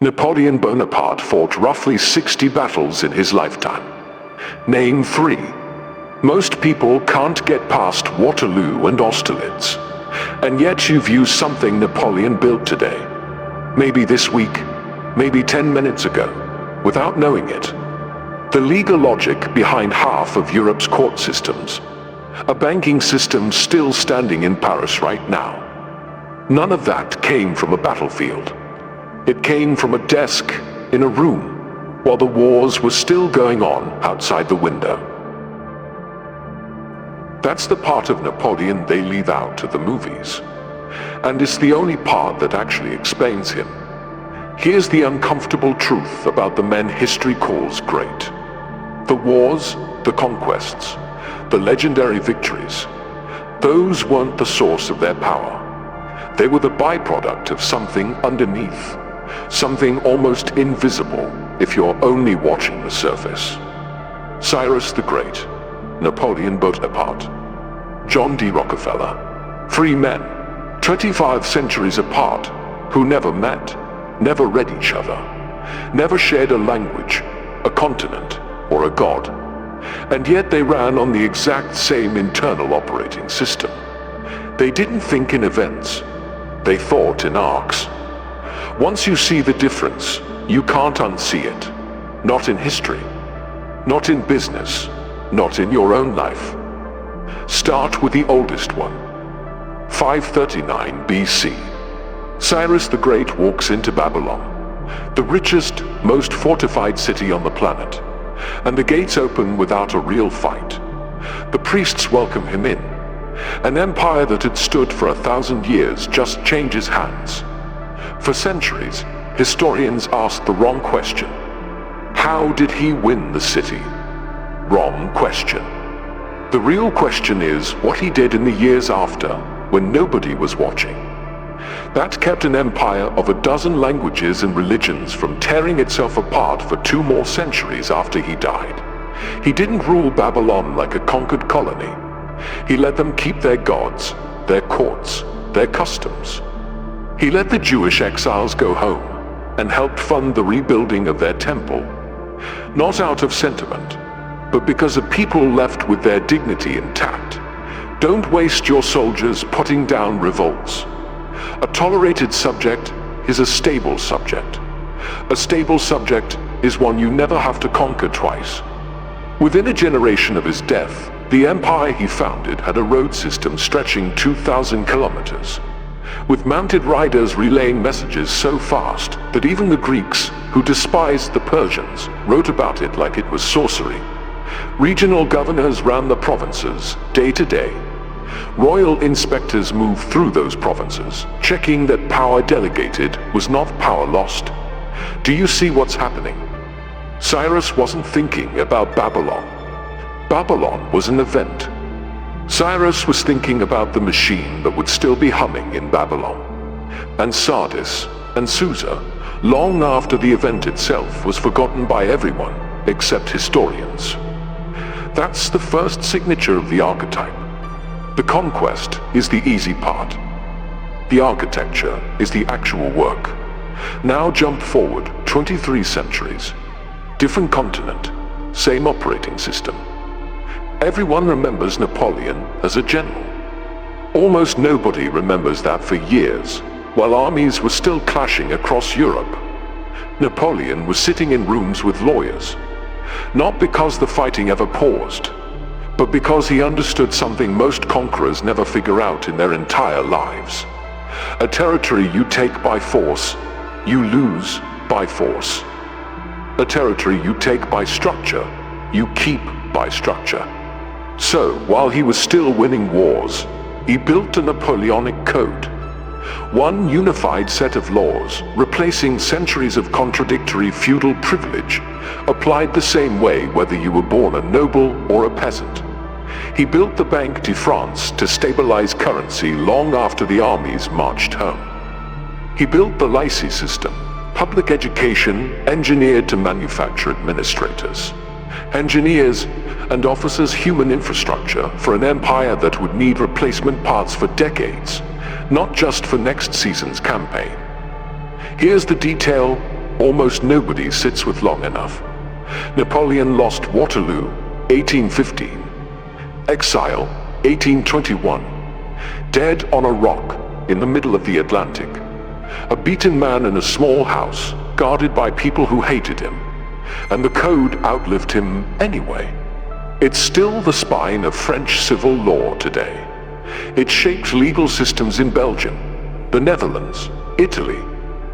Napoleon Bonaparte fought roughly 60 battles in his lifetime. Name 3. Most people can't get past Waterloo and Austerlitz. And yet you view something Napoleon built today, maybe this week, maybe 10 minutes ago, without knowing it. The legal logic behind half of Europe's court systems. A banking system still standing in Paris right now. None of that came from a battlefield. It came from a desk in a room, while the wars were still going on outside the window. That's the part of Napoleon they leave out of the movies. And it's the only part that actually explains him. Here's the uncomfortable truth about the men history calls great. The wars, the conquests, the legendary victories, those weren't the source of their power. They were the byproduct of something underneath, something almost invisible if you're only watching the surface. Cyrus the Great, Napoleon Bonaparte, John D. Rockefeller, 3 men, 25 centuries apart, who never met, never read each other, never shared a language, a continent, or a god. And yet they ran on the exact same internal operating system. They didn't think in events, they thought in arcs. Once you see the difference, you can't unsee it. Not in history, not in business, not in your own life. Start with the oldest one. 539 BC. Cyrus the Great walks into Babylon, the richest, most fortified city on the planet, and the gates open without a real fight. The priests welcome him in. An empire that had stood for 1,000 years just changes hands. For centuries, historians asked the wrong question. How did he win the city? Wrong question. The real question is what he did in the years after, when nobody was watching. That kept an empire of 12 languages and religions from tearing itself apart for 2 more centuries after he died. He didn't rule Babylon like a conquered colony. He let them keep their gods, their courts, their customs. He let the Jewish exiles go home and helped fund the rebuilding of their temple. Not out of sentiment, but because the people left with their dignity intact. Don't waste your soldiers putting down revolts. A tolerated subject is a stable subject. A stable subject is one you never have to conquer twice. Within a generation of his death, the empire he founded had a road system stretching 2,000 kilometers, with mounted riders relaying messages so fast that even the Greeks, who despised the Persians, wrote about it like it was sorcery. Regional governors ran the provinces, day to day. Royal inspectors moved through those provinces, checking that power delegated was not power lost. Do you see what's happening? Cyrus wasn't thinking about Babylon. Babylon was an event. Cyrus was thinking about the machine that would still be humming in Babylon. And Sardis and Susa, long after the event itself was forgotten by everyone except historians. That's the first signature of the archetype. The conquest is the easy part. The architecture is the actual work. Now jump forward 23 centuries. Different continent, same operating system. Everyone remembers Napoleon as a general. Almost nobody remembers that for years, while armies were still clashing across Europe. Napoleon was sitting in rooms with lawyers, not because the fighting ever paused, but because he understood something most conquerors never figure out in their entire lives. A territory you take by force, you lose by force. A territory you take by structure, you keep by structure. So, while he was still winning wars, he built a Napoleonic code. One unified set of laws, replacing centuries of contradictory feudal privilege, applied the same way whether you were born a noble or a peasant. He built the Banque de France to stabilize currency long after the armies marched home. He built the lycée system, public education engineered to manufacture administrators. Engineers and officers' human infrastructure for an empire that would need replacement parts for decades, not just for next season's campaign. Here's the detail almost nobody sits with long enough. Napoleon lost Waterloo, 1815. Exile, 1821. Dead on a rock in the middle of the Atlantic. A beaten man in a small house, guarded by people who hated him. And the code outlived him anyway. It's still the spine of French civil law today. It shaped legal systems in Belgium, the Netherlands, Italy,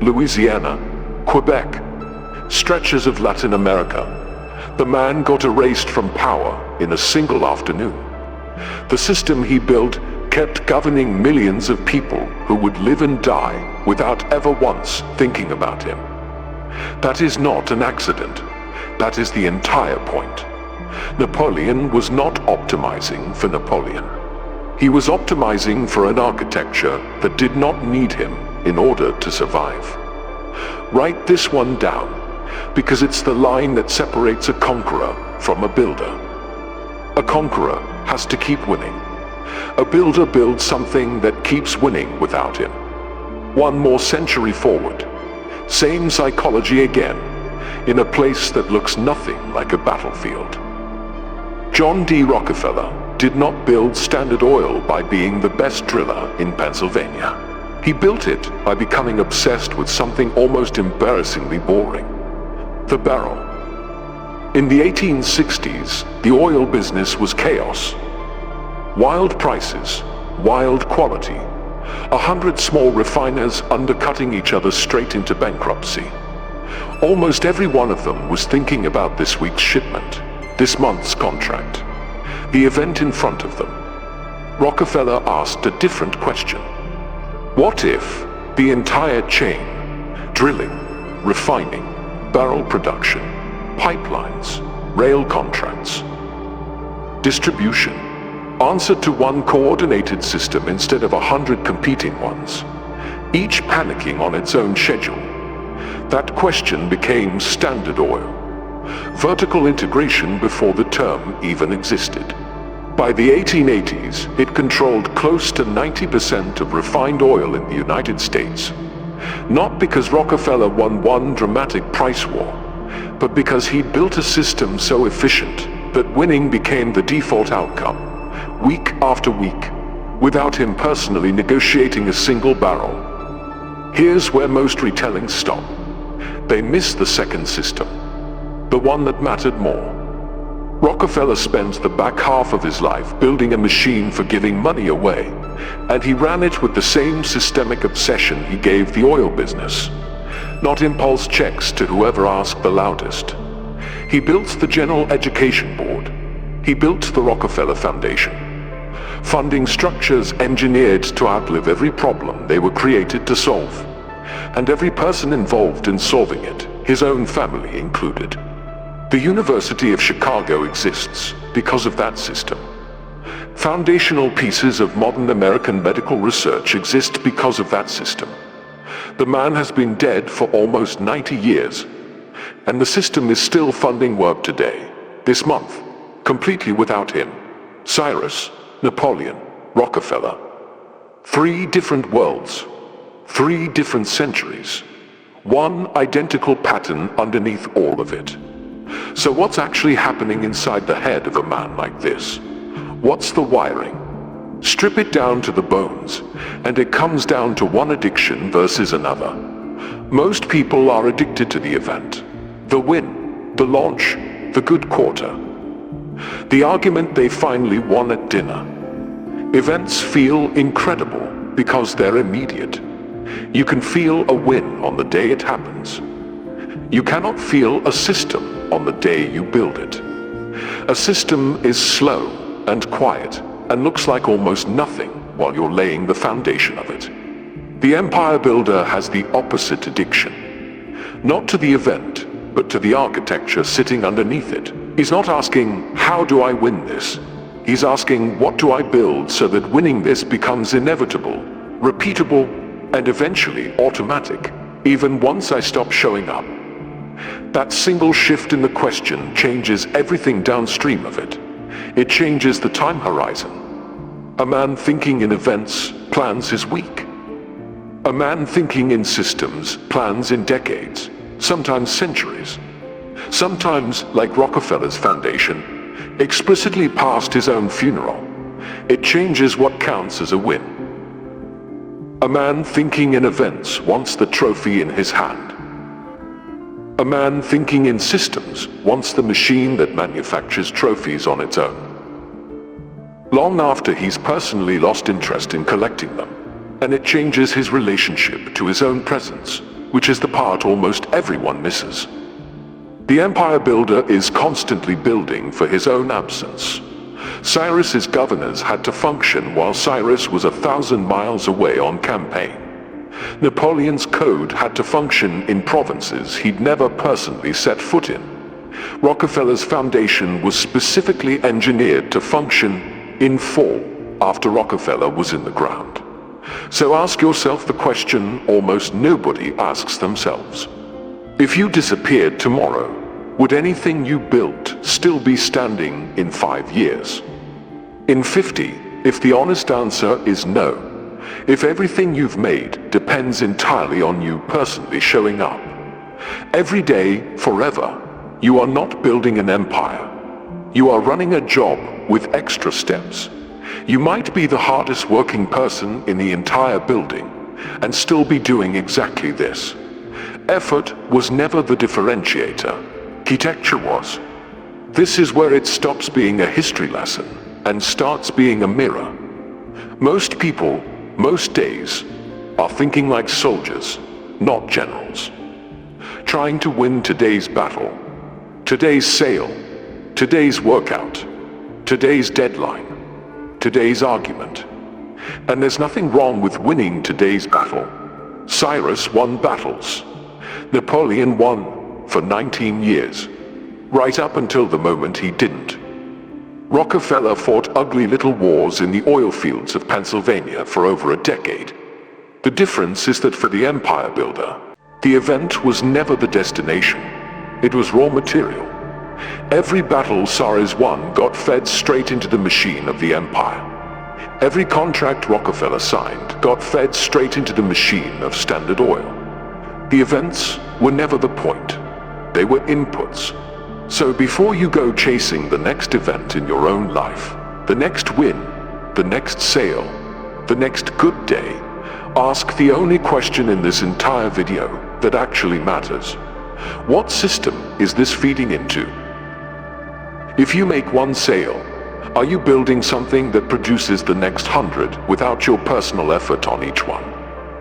Louisiana, Quebec, stretches of Latin America. The man got erased from power in a single afternoon. The system he built kept governing millions of people who would live and die without ever once thinking about him. That is not an accident. That is the entire point. Napoleon was not optimizing for Napoleon. He was optimizing for an architecture that did not need him in order to survive. Write this one down, because it's the line that separates a conqueror from a builder. A conqueror has to keep winning. A builder builds something that keeps winning without him. One more century forward. Same psychology again, in a place that looks nothing like a battlefield. John D. Rockefeller did not build Standard Oil by being the best driller in Pennsylvania. He built it by becoming obsessed with something almost embarrassingly boring: the barrel. In the 1860s, the oil business was chaos. Wild prices, wild quality. 100 small refiners undercutting each other straight into bankruptcy. Almost every one of them was thinking about this week's shipment, this month's contract, the event in front of them. Rockefeller asked a different question. What if the entire chain, drilling, refining, barrel production, pipelines, rail contracts, distribution, answered to one coordinated system instead of 100 competing ones, each panicking on its own schedule? That question became Standard Oil. Vertical integration before the term even existed. By the 1880s, it controlled close to 90% of refined oil in the United States. Not because Rockefeller won one dramatic price war, but because he built a system so efficient that winning became the default outcome, week after week, without him personally negotiating a single barrel. Here's where most retellings stop. They miss the second system, the one that mattered more. Rockefeller spent the back half of his life building a machine for giving money away, and he ran it with the same systemic obsession he gave the oil business. Not impulse checks to whoever asked the loudest. He built the General Education Board. He built the Rockefeller Foundation. Funding structures engineered to outlive every problem they were created to solve, and every person involved in solving it, his own family included. The University of Chicago exists because of that system. Foundational pieces of modern American medical research exist because of that system. The man has been dead for almost 90 years, and the system is still funding work today, this month, completely without him. Cyrus, Napoleon, Rockefeller. 3 different worlds, 3 different centuries, one identical pattern underneath all of it. So what's actually happening inside the head of a man like this? What's the wiring? Strip it down to the bones, and it comes down to one addiction versus another. Most people are addicted to the event, the win, the launch, the good quarter, the argument they finally won at dinner. Events feel incredible because they're immediate. You can feel a win on the day it happens. You cannot feel a system on the day you build it. A system is slow and quiet and looks like almost nothing while you're laying the foundation of it. The empire builder has the opposite addiction. Not to the event, but to the architecture sitting underneath it. He's not asking, how do I win this? He's asking, what do I build so that winning this becomes inevitable, repeatable, and eventually automatic, even once I stop showing up? That single shift in the question changes everything downstream of it. It changes the time horizon. A man thinking in events plans his week. A man thinking in systems plans in decades. sometimes centuries. Sometimes, like Rockefeller's foundation, explicitly past his own funeral. It changes what counts as a win. A man thinking in events wants the trophy in his hand. A man thinking in systems wants the machine that manufactures trophies on its own. Long after he's personally lost interest in collecting them, and it changes his relationship to his own presence, which is the part almost everyone misses. The empire builder is constantly building for his own absence. Cyrus's governors had to function while Cyrus was 1,000 miles away on campaign. Napoleon's code had to function in provinces he'd never personally set foot in. Rockefeller's foundation was specifically engineered to function in full after Rockefeller was in the ground. So ask yourself the question almost nobody asks themselves. If you disappeared tomorrow, would anything you built still be standing in 5 years? In 50, if the honest answer is no, if everything you've made depends entirely on you personally showing up, every day, forever, you are not building an empire. You are running a job with extra steps. You might be the hardest working person in the entire building and still be doing exactly this. Effort was never the differentiator. Architecture was. This is where it stops being a history lesson and starts being a mirror. Most people, most days, are thinking like soldiers, not generals. Trying to win today's battle, today's sale, today's workout, today's deadline, today's argument. And there's nothing wrong with winning today's battle. Cyrus won battles. Napoleon won for 19 years, right up until the moment he didn't. Rockefeller fought ugly little wars in the oil fields of Pennsylvania for over a decade. The difference is that for the empire builder, the event was never the destination. It was raw material. Every battle Cyrus won got fed straight into the machine of the empire. Every contract Rockefeller signed got fed straight into the machine of Standard Oil. The events were never the point. They were inputs. So before you go chasing the next event in your own life, the next win, the next sale, the next good day, ask the only question in this entire video that actually matters. What system is this feeding into? If you make one sale, are you building something that produces the next 100 without your personal effort on each one?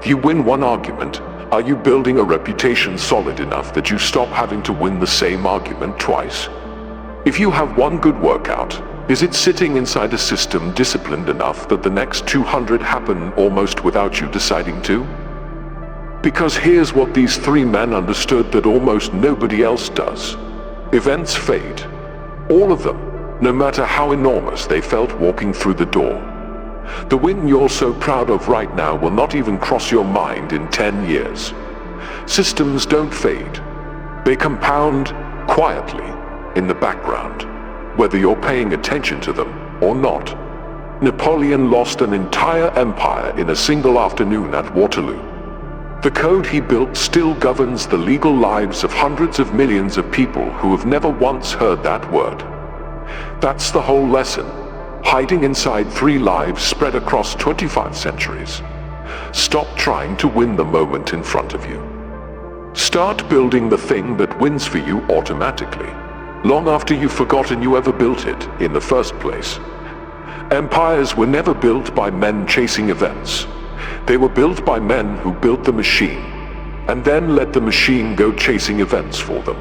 If you win one argument, are you building a reputation solid enough that you stop having to win the same argument twice? If you have one good workout, is it sitting inside a system disciplined enough that the next 200 happen almost without you deciding to? Because here's what these three men understood that almost nobody else does. Events fade. All of them, no matter how enormous they felt walking through the door. The win you're so proud of right now will not even cross your mind in 10 years. Systems don't fade. They compound quietly in the background, whether you're paying attention to them or not. Napoleon lost an entire empire in a single afternoon at Waterloo. The code he built still governs the legal lives of hundreds of millions of people who have never once heard that word. That's the whole lesson. Hiding inside 3 lives spread across 25 centuries. Stop trying to win the moment in front of you. Start building the thing that wins for you automatically, long after you've forgotten you ever built it in the first place. Empires were never built by men chasing events. They were built by men who built the machine, and then let the machine go chasing events for them.